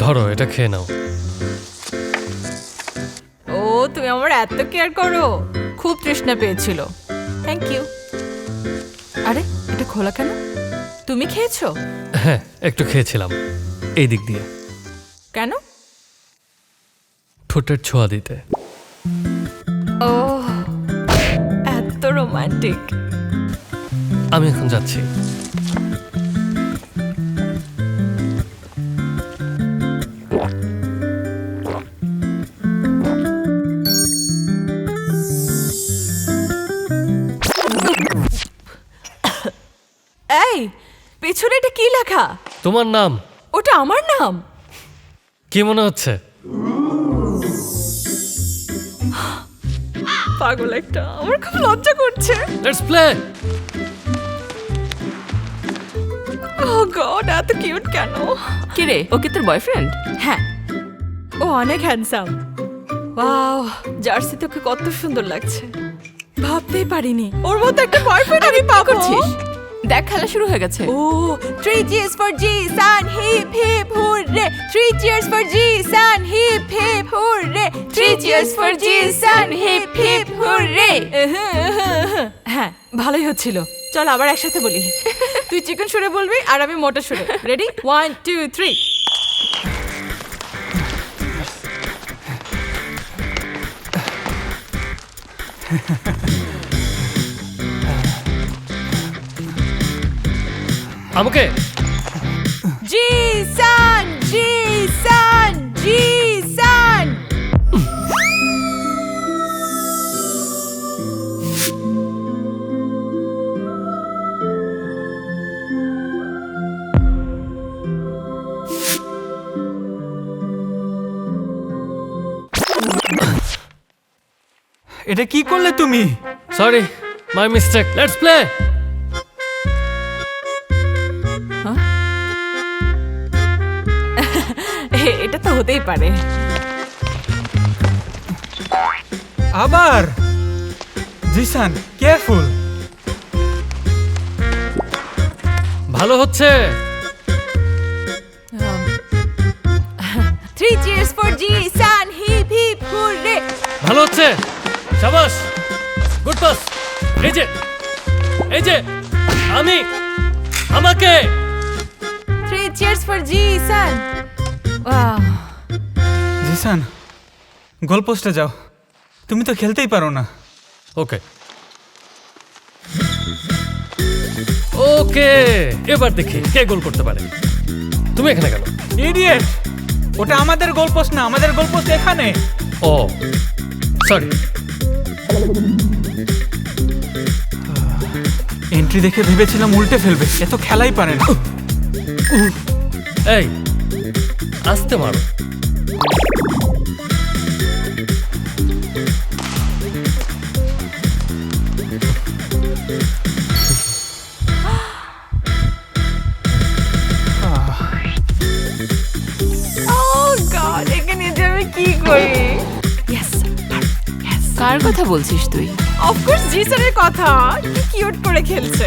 ধরো এটা খেয়ে নাও। ও তুমি আমার এত কেয়ার করো, খুব তৃষ্ণা পেয়েছিল। Thank you. আরে এটা খোলা কেন? তুমি খেয়েছো? হ্যাঁ একটু খেয়েছিলাম, এই দিক দিয়ে কেন? ঠোঁটের ছোঁয়া দিতে। ও এত রোমান্টিক। আমি এখন যাচ্ছি। এই পেছনে এটা কি লেখা? তোমার নাম। ওটা আমার নাম? কি মনে হচ্ছে? পাগল একটা, আমার খুব লজ্জা করছে। Let's play. ও গড এত কিউট কেন? কি রে, ও কি তোর বয়ফ্রেন্ড? হ্যাঁ ও অনেক হ্যান্ডসাম। ওয়াও জার্সি তোকে কত সুন্দর লাগছে, ভাবতেই পারিনি ওর মতো একটা বয়ফ্রেন্ড আমি পাবো। করছিস? দেখ খেলা শুরু হয়ে গেছে। ও 3 cheers for Jisan, hip hip hooray. 3 cheers for Jisan, hip hip hooray. 3 cheers for Jisan, hip hip hooray. হ্যাঁ ভালোই হচ্ছিল। চল আবার একসাথে বলি। তুই চিকেন সুরে বলবি আর আমি মোটা সুরে। রেডি 1 2 3। আমাকে Jisan, Jisan, Jisan. এটা কি করলে তুমি? Sorry my mistake. Let's play. এটা তো হতেই পারে। আবার জিসান কেয়ারফুল। ভালো হচ্ছে। 3 cheers for Jisan, hip hip hooray. ভালো হচ্ছে। শাবাশ, গুড পাস। এই যে আমাকে 3 cheers for Jisan. Wow. Jisan গোল পোস্টে যাও, তুমি তো খেলতেই পারো না। ওকে ওকে, এবার দেখি কে গোল করতে পারে। তুমি এখানে কেন? ইডিয়েট, ওটা আমাদের গোল পোস্ট না, আমাদের গোল পোস্ট এখানে। ও সরি। এন্ট্রি দেখে ভেবেছিলাম উল্টে ফেলবে, এ তো খেলাই পারে না। এই আস্তে মারো। Oh God, এখানে যে আমি কি করি? Yes, yes. কার কথা বলছিস তুই? Of course, জিসানের কথা। কি কিউট করে খেলছে।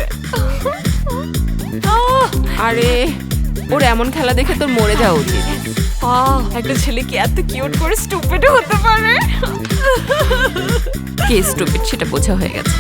আরে ওর এমন খেলা দেখে তোর মরে যাওয়া উচিত। একটা ছেলে কি এত কিউট করে স্টুপিডও হতে পারে? কে স্টুপিড সেটা বোঝা হয়ে গেছে।